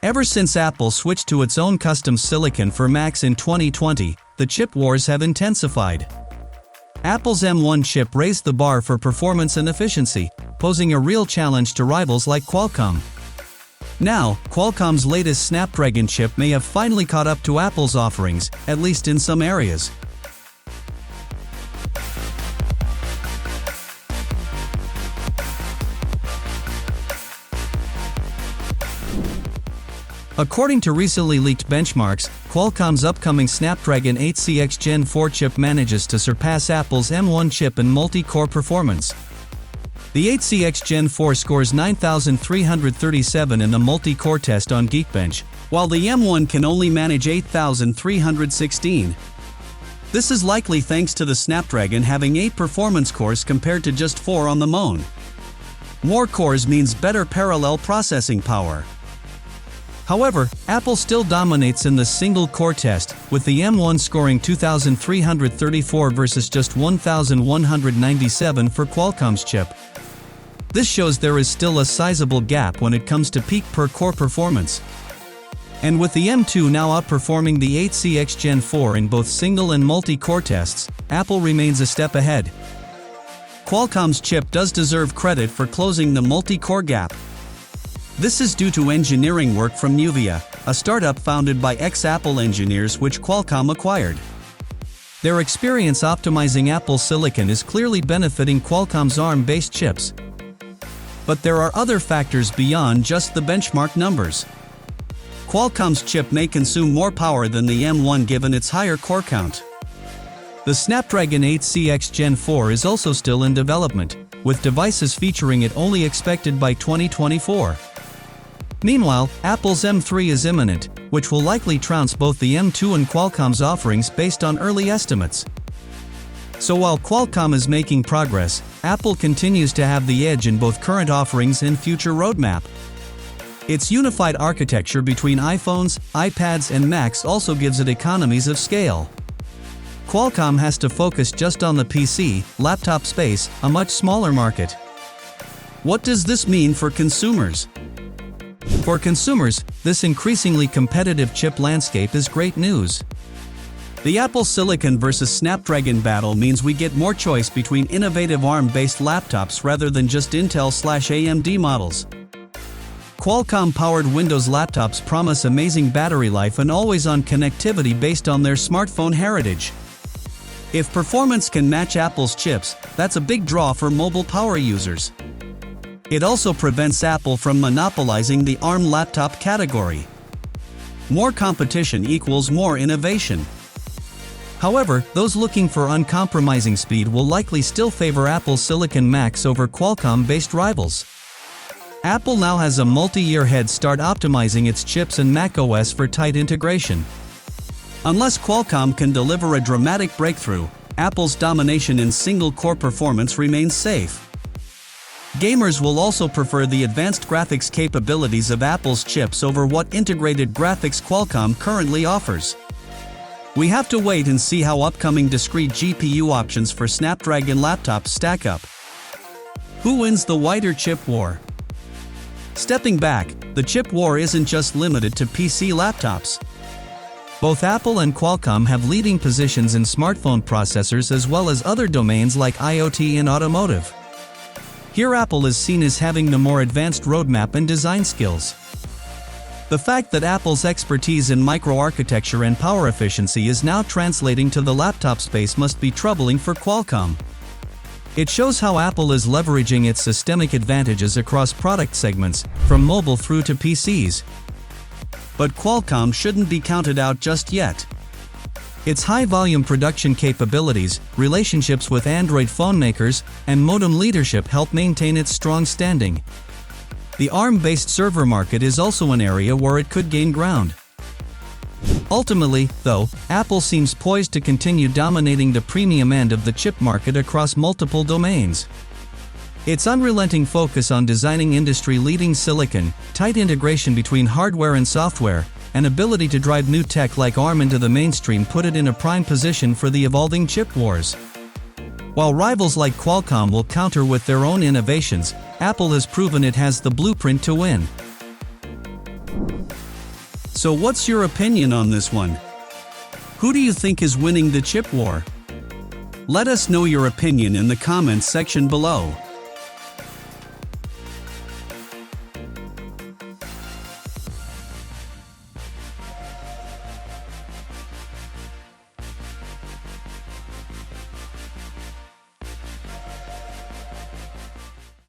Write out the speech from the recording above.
Ever since Apple switched to its own custom silicon for Macs in 2020, the chip wars have intensified. Apple's M1 chip raised the bar for performance and efficiency, posing a real challenge to rivals like Qualcomm. Now, Qualcomm's latest Snapdragon chip may have finally caught up to Apple's offerings, at least in some areas. According to recently leaked benchmarks, Qualcomm's upcoming Snapdragon 8cx Gen 4 chip manages to surpass Apple's M1 chip in multi-core performance. The 8cx Gen 4 scores 9,337 in a multi-core test on Geekbench, while the M1 can only manage 8,316. This is likely thanks to the Snapdragon having 8 performance cores compared to just 4 on the Mon. More cores means better parallel processing power. However, Apple still dominates in the single-core test, with the M1 scoring 2,334 versus just 1,197 for Qualcomm's chip. This shows there is still a sizable gap when it comes to peak per-core performance. And with the M2 now outperforming the 8cx Gen 4 in both single and multi-core tests, Apple remains a step ahead. Qualcomm's chip does deserve credit for closing the multi-core gap. This is due to engineering work from Nuvia, a startup founded by ex-Apple engineers which Qualcomm acquired. Their experience optimizing Apple silicon is clearly benefiting Qualcomm's ARM-based chips. But there are other factors beyond just the benchmark numbers. Qualcomm's chip may consume more power than the M1 given its higher core count. The Snapdragon 8cx Gen 4 is also still in development, with devices featuring it only expected by 2024. Meanwhile, Apple's M3 is imminent, which will likely trounce both the M2 and Qualcomm's offerings based on early estimates. So while Qualcomm is making progress, Apple continues to have the edge in both current offerings and future roadmap. Its unified architecture between iPhones, iPads and Macs also gives it economies of scale. Qualcomm has to focus just on the PC, laptop space, a much smaller market. What does this mean for consumers? For consumers, this increasingly competitive chip landscape is great news. The Apple Silicon versus Snapdragon battle means we get more choice between innovative ARM-based laptops rather than just Intel/AMD models. Qualcomm-powered Windows laptops promise amazing battery life and always-on connectivity based on their smartphone heritage. If performance can match Apple's chips, that's a big draw for mobile power users. It also prevents Apple from monopolizing the ARM laptop category. More competition equals more innovation. However, those looking for uncompromising speed will likely still favor Apple Silicon Macs over Qualcomm-based rivals. Apple now has a multi-year head start optimizing its chips and macOS for tight integration. Unless Qualcomm can deliver a dramatic breakthrough, Apple's domination in single-core performance remains safe. Gamers will also prefer the advanced graphics capabilities of Apple's chips over what integrated graphics Qualcomm currently offers. We have to wait and see how upcoming discrete GPU options for Snapdragon laptops stack up. Who wins the wider chip war? Stepping back, the chip war isn't just limited to PC laptops. Both Apple and Qualcomm have leading positions in smartphone processors as well as other domains like IoT and automotive. Here Apple is seen as having the more advanced roadmap and design skills. The fact that Apple's expertise in microarchitecture and power efficiency is now translating to the laptop space must be troubling for Qualcomm. It shows how Apple is leveraging its systemic advantages across product segments, from mobile through to PCs. But Qualcomm shouldn't be counted out just yet. Its high-volume production capabilities, relationships with Android phone makers, and modem leadership help maintain its strong standing. The ARM-based server market is also an area where it could gain ground. Ultimately, though, Apple seems poised to continue dominating the premium end of the chip market across multiple domains. Its unrelenting focus on designing industry-leading silicon, tight integration between hardware and software, and ability to drive new tech like ARM into the mainstream put it in a prime position for the evolving chip wars. While rivals like Qualcomm will counter with their own innovations, Apple has proven it has the blueprint to win. So what's your opinion on this one? Who do you think is winning the chip war? Let us know your opinion in the comments section below.